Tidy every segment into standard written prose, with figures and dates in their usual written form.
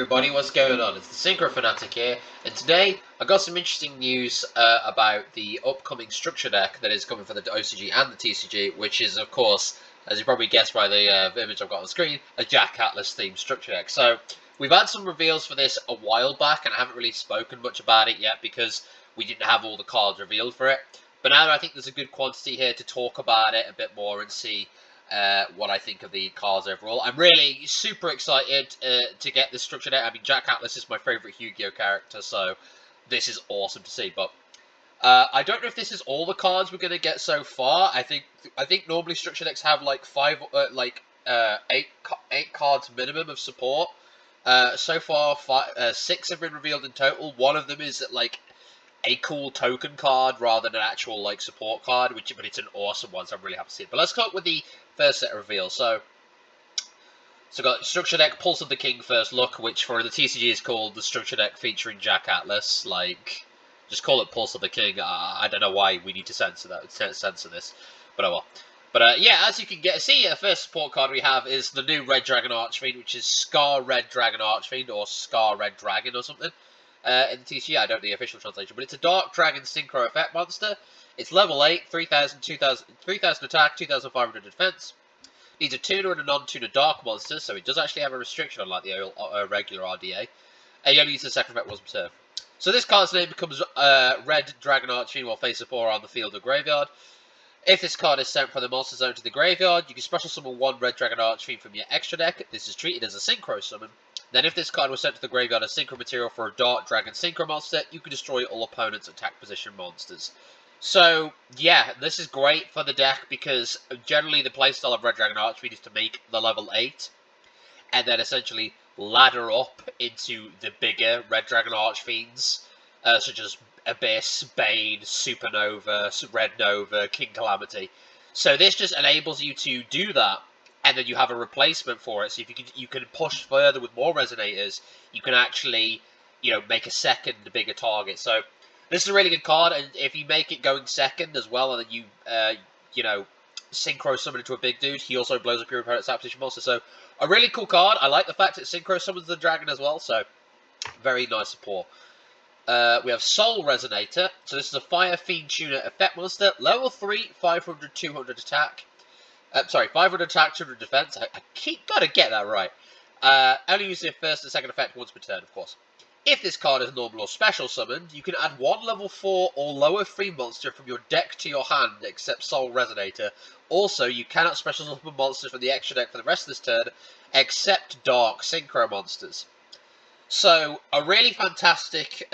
everybody, what's going on? It's the Synchro Fanatic here, and today I got some interesting news about the upcoming structure deck that is coming for the OCG and the TCG, which is, of course, as you probably guessed by the image I've got on the screen, a Jack Atlas themed structure deck. So, we've had some reveals for this a while back, and I haven't really spoken much about it yet because we didn't have all the cards revealed for it. But now I think there's a good quantity here to talk about it a bit more and see what I think of the cards overall. I'm really super excited to get this structure deck. I mean, Jack Atlas is my favourite Yu-Gi-Oh character, so this is awesome to see. But I don't know if this is all the cards we're going to get so far. I think normally structure decks have like eight cards minimum of support. So far, 6 have been revealed in total. One of them is like a cool token card rather than an actual like support card, but it's an awesome one, so I'm really happy to see it. But let's start with the first set of reveals. So got structure deck Pulse of the King first look, which for the TCG is called the structure deck featuring Jack Atlas. Like, just call it Pulse of the King. I don't know why we need to censor this, but oh well. But yeah, as you can see, the first support card we have is the new Red Dragon Archfiend, which is Scar Red Dragon Archfiend, or Scar Red Dragon or something. In the TCG, I don't know the official translation, but it's a Dark Dragon Synchro Effect monster. It's level 8, 3000 attack, 2500 defense. Needs a tuner and a non-tuner Dark monster, so it does actually have a restriction unlike the regular RDA. And you only use the second effect once per turn. So this card's name becomes Red Dragon Archfiend while face up or on the field or graveyard. If this card is sent from the monster zone to the graveyard, you can special summon one Red Dragon Archfiend from your extra deck. This is treated as a Synchro summon. Then if this card was sent to the graveyard as Synchro material for a Dark Dragon Synchro monster, you can destroy all opponents' attack position monsters. So, yeah, this is great for the deck because generally the playstyle of Red Dragon Archfiend is to make the level 8 and then essentially ladder up into the bigger Red Dragon Archfiends, such as Abyss, Bane, Supernova, Red Nova, King Calamity. So this just enables you to do that, and then you have a replacement for it. So if you can push further with more Resonators, you can actually, make a second bigger target. So this is a really good card, and if you make it going second as well, and then you, Synchro summon into a big dude, he also blows up your opponent's attack position monster. So a really cool card. I like the fact it Synchro summons the dragon as well, so very nice support. We have Soul Resonator. So this is a Fire Fiend Tuner effect monster. Level 3, 500, 200 attack. 500 attack, 200 defense. I gotta get that right. Only use the first and second effect once per turn, of course. If this card is normal or special summoned, you can add one level 4 or lower free monster from your deck to your hand, except Soul Resonator. Also, you cannot special summon monsters from the extra deck for the rest of this turn, except Dark Synchro monsters. So, a really fantastic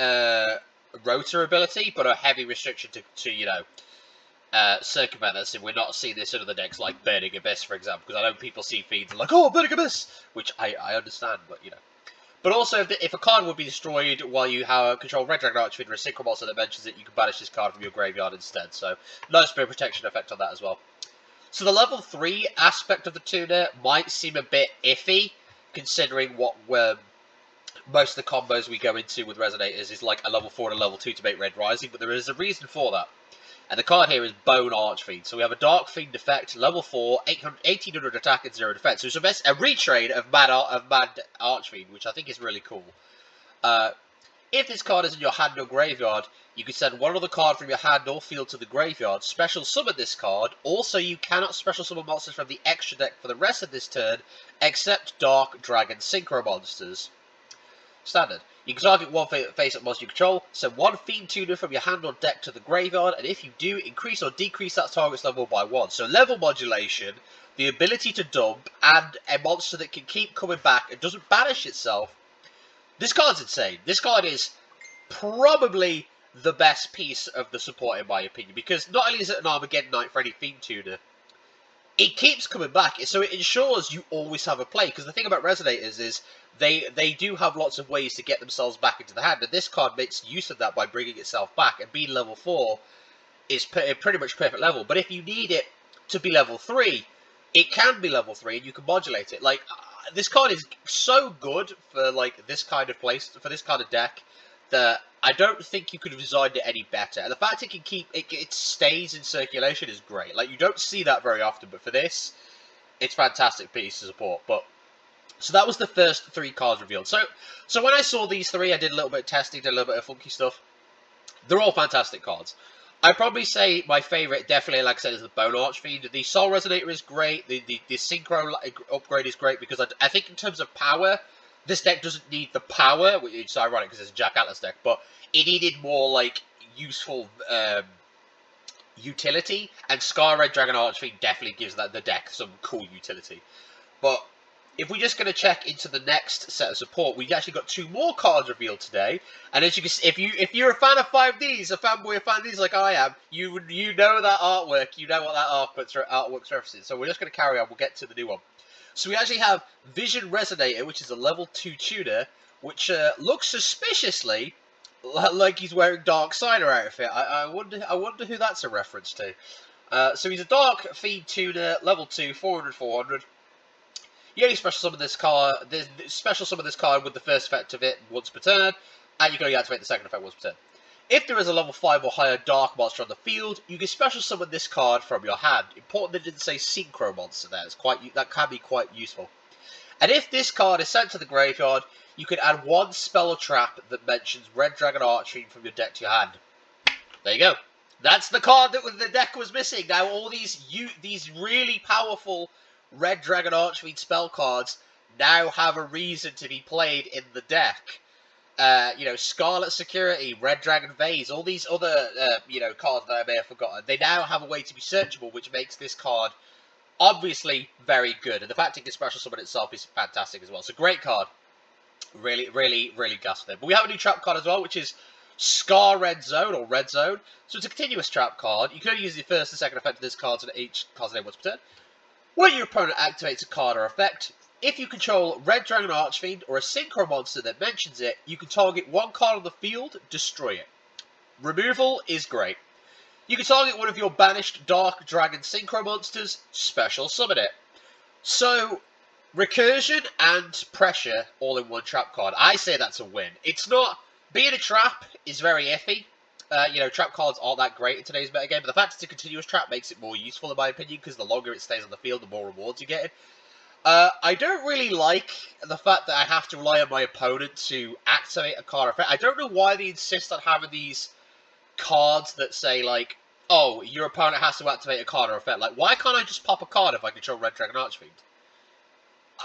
rotor ability, but a heavy restriction to circumvent that. So we're not seeing this in other decks like Burning Abyss, for example, because I know people see feeds and like, oh, Burning Abyss, which I understand, but But also, if a card would be destroyed while you have control Red Dragon Archfiend or a Synchro monster that mentions it, you can banish this card from your graveyard instead. So, nice bit of protection effect on that as well. So the level 3 aspect of the tuner might seem a bit iffy, considering what most of the combos we go into with Resonators is like a level 4 and a level 2 to make Red Rising, but there is a reason for that. And the card here is Bone Archfiend. So we have a Dark Fiend effect, level 4, 1800 attack and 0 defense. So it's a retrade of Mad Archfiend, which I think is really cool. If this card is in your hand or graveyard, you can send one other card from your hand or field to the graveyard, special summon this card. Also, you cannot special summon monsters from the extra deck for the rest of this turn, except Dark Dragon Synchro monsters. Standard. You can target one face-up monster you control, send one Fiend Tuner from your hand or deck to the graveyard, and if you do, increase or decrease that target's level by 1. So level modulation, the ability to dump, and a monster that can keep coming back and doesn't banish itself. This card's insane. This card is probably the best piece of the support in my opinion, because not only is it an Armageddon Knight for any Fiend Tuner, it keeps coming back, so it ensures you always have a play, because the thing about Resonators is they do have lots of ways to get themselves back into the hand, and this card makes use of that by bringing itself back, and being level 4 is pretty much perfect level. But if you need it to be level 3, it can be level 3, and you can modulate it. Like, this card is so good for like this kind of place, for this kind of deck, that I don't think you could have designed it any better. And the fact it can it stays in circulation is great. Like, you don't see that very often, but for this, it's fantastic piece of support. But So that was the first 3 cards revealed. So when I saw these 3, I did a little bit of testing, did a little bit of funky stuff. They're all fantastic cards. I'd probably say my favourite, definitely, like I said, is the Bone Archfiend. The Soul Resonator is great. The Synchro upgrade is great because I think in terms of power, this deck doesn't need the power, which is ironic because it's a Jack Atlas deck, but it needed more, like, useful utility, and Scar Red Dragon Archfiend definitely gives the deck some cool utility. But if we're just going to check into the next set of support, we actually got 2 more cards revealed today. And as you can see, if you're a fan of 5Ds, a fanboy of 5Ds like I am, you know that artwork, you know what that artwork's referencing. So we're just going to carry on. We'll get to the new one. So we actually have Vision Resonator, which is a level 2 tuner, which looks suspiciously like he's wearing Darksider outfit. I wonder who that's a reference to. So he's a Dark Fiend tuner, level 2, 400. You only special summon this card. Special summon this card with the first effect of it once per turn, and you can only activate the second effect once per turn. If there is a level 5 or higher Dark monster on the field, you can special summon this card from your hand. Important that it didn't say Synchro monster there. That can be quite useful. And if this card is sent to the graveyard, you can add 1 spell or trap that mentions Red Dragon Archfiend from your deck to your hand. There you go. That's the card that the deck was missing. Now all these really powerful Red Dragon Archfiend spell cards now have a reason to be played in the deck. Scarlet Security, Red Dragon Vase, all these other, cards that I may have forgotten. They now have a way to be searchable, which makes this card obviously very good. And the fact it can special summon itself is fantastic as well. So great card. Really, really, really gassed with it. But we have a new trap card as well, which is Scar Red Zone, or Red Zone. So it's a continuous trap card. You can only use the first and second effect of this card on each card's name once per turn. When your opponent activates a card or effect, if you control Red Dragon Archfiend or a Synchro monster that mentions it, you can target 1 card on the field, destroy it. Removal is great. You can target one of your banished Dark Dragon Synchro monsters, special summon it. So, recursion and pressure all in 1 trap card. I say that's a win. It's not... Being a trap is very iffy. Trap cards aren't that great in today's metagame, but the fact it's a continuous trap makes it more useful in my opinion, because the longer it stays on the field, the more rewards you get. I don't really like the fact that I have to rely on my opponent to activate a card effect. I don't know why they insist on having these cards that say, like, oh, your opponent has to activate a card or effect. Like, why can't I just pop a card if I control Red Dragon Archfiend?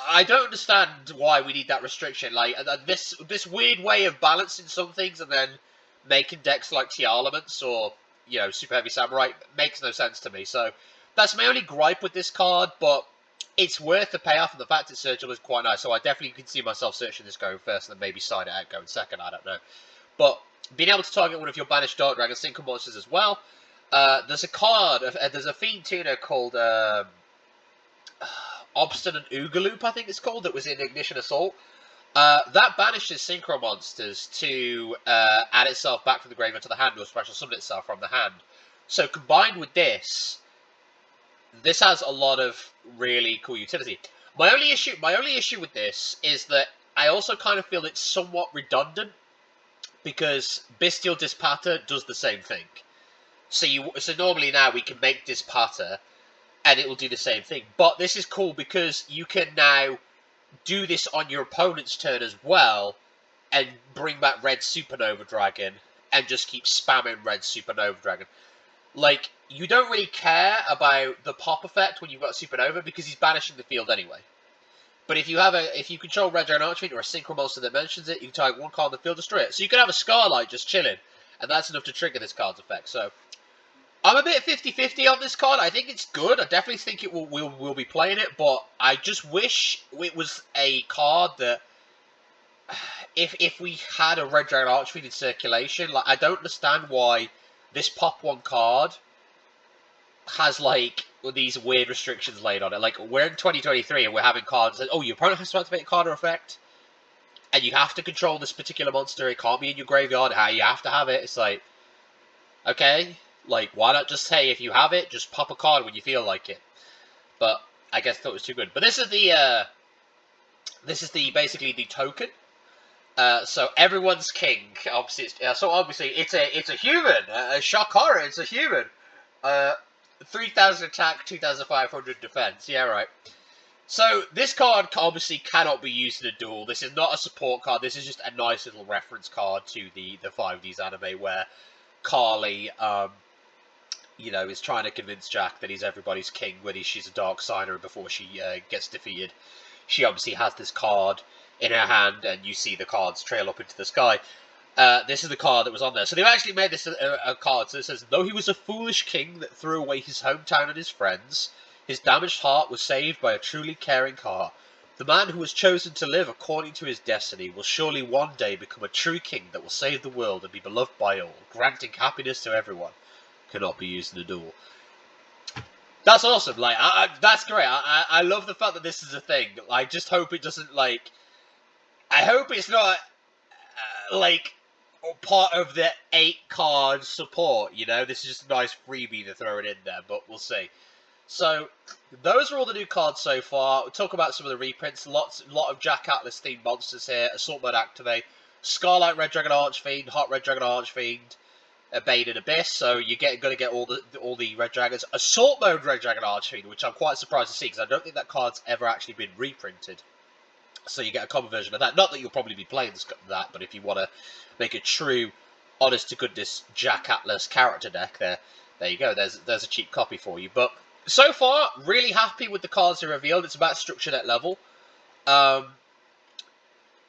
I don't understand why we need that restriction. Like, this weird way of balancing some things and then making decks like Tea Elements or, Super Heavy Samurai makes no sense to me. So, that's my only gripe with this card, but it's worth the payoff, and the fact it's searchable is quite nice. So I definitely can see myself searching this going first and then maybe side it out going second, I don't know. But being able to target one of your banished Dark Dragon Synchro monsters as well. There's a card, there's a Fiend tuner called Obstinate Oogaloop, I think it's called, that was in Ignition Assault. That banishes Synchro monsters to add itself back from the graveyard to the hand or special summon itself from the hand. So combined with this has a lot of really cool utility. My only issue with this is that I also kind of feel it's somewhat redundant, because Bestial Dispatter does the same thing. So normally now we can make Dispatter, and it will do the same thing. But this is cool because you can now do this on your opponent's turn as well, and bring back Red Supernova Dragon, and just keep spamming Red Supernova Dragon. Like, you don't really care about the pop effect when you've got Supernova, because he's banishing the field anyway. But if you control Red Dragon Archfiend or a Synchro monster that mentions it, you can target 1 card on the field, destroy it. So you can have a Scarlight just chilling, and that's enough to trigger this card's effect. So I'm a bit 50-50 on this card. I think it's good. I definitely think we'll be playing it, but I just wish it was a card that, if we had a Red Dragon Archfiend in circulation, like, I don't understand why this pop 1 card has, like, these weird restrictions laid on it. Like, we're in 2023 and we're having cards that, oh, your opponent has to activate a card or effect, and you have to control this particular monster. It can't be in your graveyard. How you have to have it. It's like, okay, like, why not just say, if you have it, just pop a card when you feel like it? But I guess I thought it was too good. But this is basically the token. So everyone's king. Obviously, it's a human. Shock horror. It's a human. 3,000 attack, 2,500 defense. Yeah, right. So, this card obviously cannot be used in a duel. This is not a support card. This is just a nice little reference card to the 5Ds anime where Carly, you know, is trying to convince Jack that he's everybody's king when she's a dark signer before she gets defeated. She obviously has this card in her hand, and you see the cards trail up into the sky. This is the card that was on there. So they've actually made this a card. So it says, though he was a foolish king that threw away his hometown and his friends, his damaged heart was saved by a truly caring heart. The man who was chosen to live according to his destiny will surely one day become a true king that will save the world and be beloved by all, granting happiness to everyone. Cannot be used in a duel. That's awesome. Like, that's great. I love the fact that this is a thing. I just hope it doesn't, like... I hope it's not, like, part of the 8-card support, you know? This is just a nice freebie to throw it in there, but we'll see. So, those are all the new cards so far. We'll talk about some of the reprints. A lot of Jack Atlas themed monsters here. Assault Mode Activate, Scarlight Red Dragon Archfiend, Hot Red Dragon Archfiend, Bane and Abyss. So you're going to get all the Red Dragons. Assault Mode Red Dragon Archfiend, which I'm quite surprised to see because I don't think that card's ever actually been reprinted. So you get a common version of that. Not that you'll probably be playing that, but if you want to make a true, honest-to-goodness Jack Atlas character deck, there you go. There's a cheap copy for you. But so far, really happy with the cards they revealed. It's about structure deck level.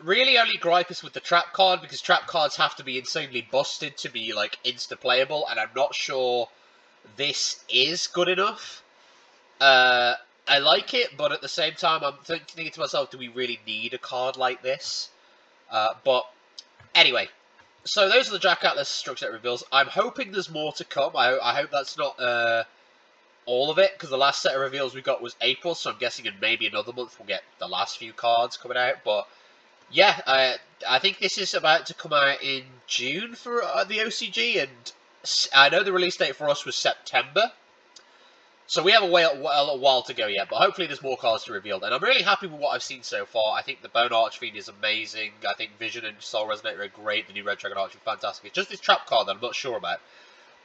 Really only gripe is with the trap card, because trap cards have to be insanely busted to be, like, insta-playable, and I'm not sure this is good enough. I like it, but at the same time, I'm thinking to myself, do we really need a card like this? But anyway, so those are the Jack Atlas structure deck reveals. I'm hoping there's more to come. I hope that's not all of it, because the last set of reveals we got was April, so I'm guessing in maybe another month we'll get the last few cards coming out. But yeah, I think this is about to come out in June for the OCG, and I know the release date for us was September. So we have a while to go yet, but hopefully there's more cards to reveal. And I'm really happy with what I've seen so far. I think the Bone Archfiend is amazing. I think Vision and Soul Resonator are great. The new Red Dragon Archfiend, fantastic. It's just this trap card that I'm not sure about.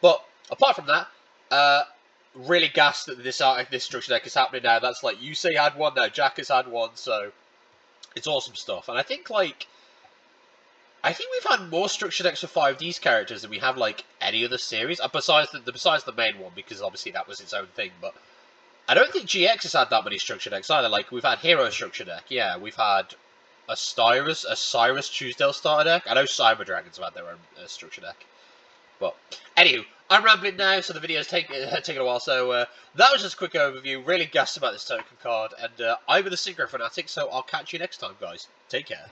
But apart from that, really gassed that this structure deck is happening now. That's like Yusei had one, now Jack has had one, so it's awesome stuff. And I think we've had more structure decks for 5D's characters than we have, like, any other series, besides the main one, because obviously that was its own thing, but I don't think GX has had that many structure decks either. Like, we've had Hero structure deck, yeah, we've had a Cyrus Truesdale starter deck. I know Cyber Dragons have had their own structure deck. But, anywho, I'm rambling now, so the video's taking a while, so that was just a quick overview. Really gassed about this token card, and I'm the Synchro Fanatic, so I'll catch you next time, guys. Take care.